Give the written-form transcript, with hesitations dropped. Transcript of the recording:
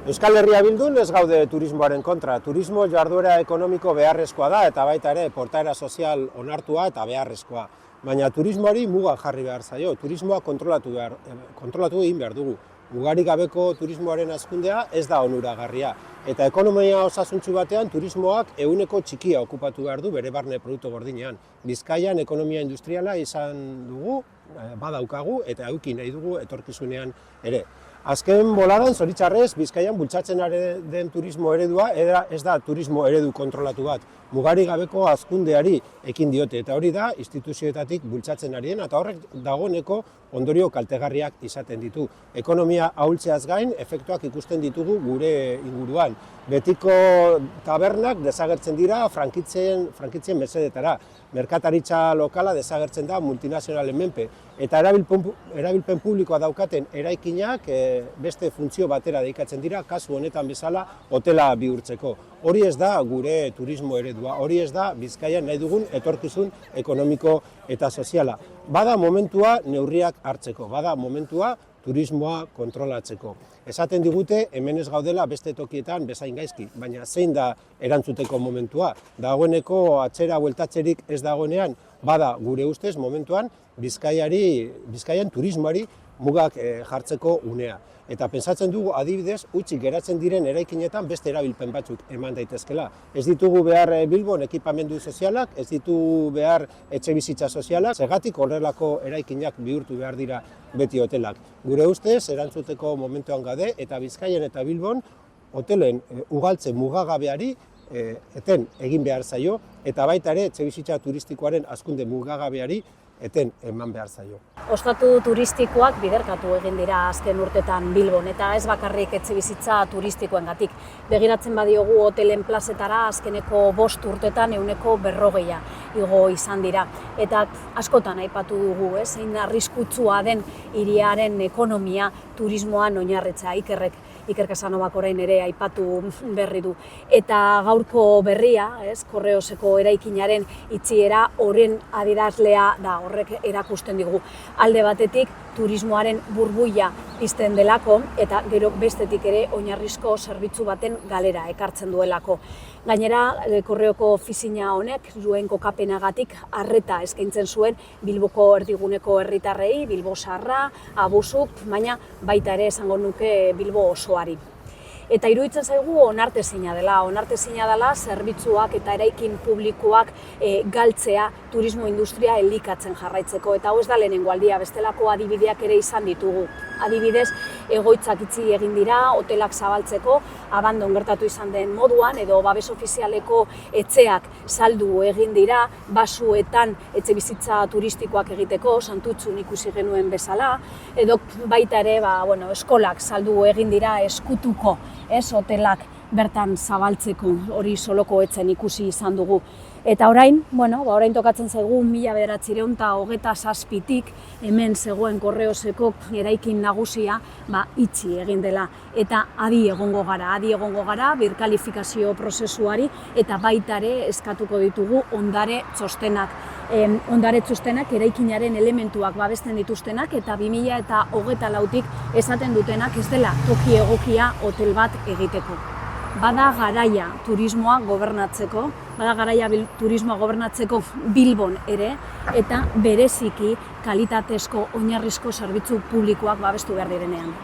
Euskal Herria Bildun ez gaude turismoaren kontra. Turismo jarduera ekonomiko beharrezkoa da eta baita ere portaera sozial onartua eta beharrezkoa. Baina turismoari muga jarri behar zaio. Turismoa kontrolatu egin behar dugu. Mugarik gabeko turismoaren hazkundea ez da onuragarria. Eta ekonomia osasuntsu batean turismoak ehuneko txikia okupatu behar du bere barne produktu gordinean. Bizkaian ekonomia industriala izan dugu, badaukagu eta eduki nahi dugu etorkizunean ere. Azken boladan, zoritxarrez, Bizkaian bultzatzen den turismo eredua ez da turismo eredu kontrolatu bat. Mugarik gabeko hazkundeari ekin diote, eta hori da instituzioetatik bultzatzen ari den, eta horrek dagoeneko ondorio kaltegarriak izaten ditu. Ekonomia ahultzeaz gain, efektuak ikusten ditugu gure inguruan. Betiko tabernak desagertzen dira frankitzien mesedetara. Merkataritza lokala desagertzen da multinazionalen menpe. Eta erabilpen publikoa daukaten eraikinak beste funtzio batera dedikatzen dira, kasu honetan bezala hotela bihurtzeko. Hori ez da gure turismo eredua, hori ez da Bizkaian nahi dugun etorkizun ekonomiko eta soziala. Bada momentua neurriak hartzeko, bada momentua turismoa kontrolatzeko. Esaten digute hemen ez gaudela beste tokietan bezain gaizki, baina zein da erantzuteko momentua? Dagoeneko atzera bueltatzerik ez dagoenean, bada gure ustez momentuan Bizkaian turismoari mugak jartzeko unea. Eta pentsatzen dugu adibidez, utzik geratzen diren eraikinetan beste erabilpen batzuk eman daitezkela. Ez ditugu behar Bilbon ekipamendu sozialak, ez ditugu behar etxebizitza sozialak, zergatik horrelako eraikinak bihurtu behar dira beti hotelak. Gure ustez, erantzuteko momentuan gaude eta Bizkaian eta Bilbon hotelen ugaltze mugagabeari eten egin behar zaio, eta baita ere etxebizitza turistikoaren hazkunde mugagabeari eten eman behar zaio. Ostatu turistikoak biderkatu egin dira azken urtetan Bilbon, eta ez bakarrik etxebizitza turistikoengatik. Begiratzen badiogu hotelen plazetara azkeneko 5 urtetan 140 igo izan dira. Eta askotan aipatu dugu, zein arriskutsua den hiriaren ekonomia turismoan oinarritzea. Iker Casanovak orain ere aipatu berri du. Eta gaurko berria, Korreoseko eraikinaren itxiera horren adierazlea da, horrek erakusten digu. Alde batetik turismoaren burbuila pizten delako eta gero bestetik ere oinarrizko zerbitzu baten galera ekartzen duelako. Gainera, Korreoko ofizina honek zuen kokapenagatik arreta eskaintzen zuen Bilboko erdiguneko herritarrei, Bilbo Zaharra, Abusuk, baina baita ere esango nuke Bilbo osoari. Eta iruditzen zaigu onartezina dela zerbitzuak eta eraikin publikoak galtzea turismo industria elikatzen jarraitzeko. Eta hau ez da lehenengo aldia, bestelako adibideak ere izan ditugu. Adibidez, egoitzak itxi egin dira, hotelak zabaltzeko, abandon gertatu izan den moduan, edo babes ofizialeko etxeak saldu egin dira, basuetan etxebizitza turistikoak egiteko, Santutxun ikusi genuen bezala, edo baita ere eskolak saldu egin dira eskutuko, hotelak bertan zabaltzeko, hori soloko etzen ikusi izan dugu. Eta orain tokatzen zaigu 1927tik hemen zegoen Korreoseko eraikin nagusia itxi egin dela. Eta adi egongo gara birkalifikazio prozesuari eta baita ere eskatuko ditugu ondare txostenak. Ondare txostenak eraikinaren elementuak babesten dituztenak eta 2024tik esaten dutenak ez dela toki egokia hotel bat egiteko. Bada garaia turismoa gobernatzeko Bilbon ere, eta bereziki kalitatezko oinarrizko zerbitzu publikoak babestu behar direnean.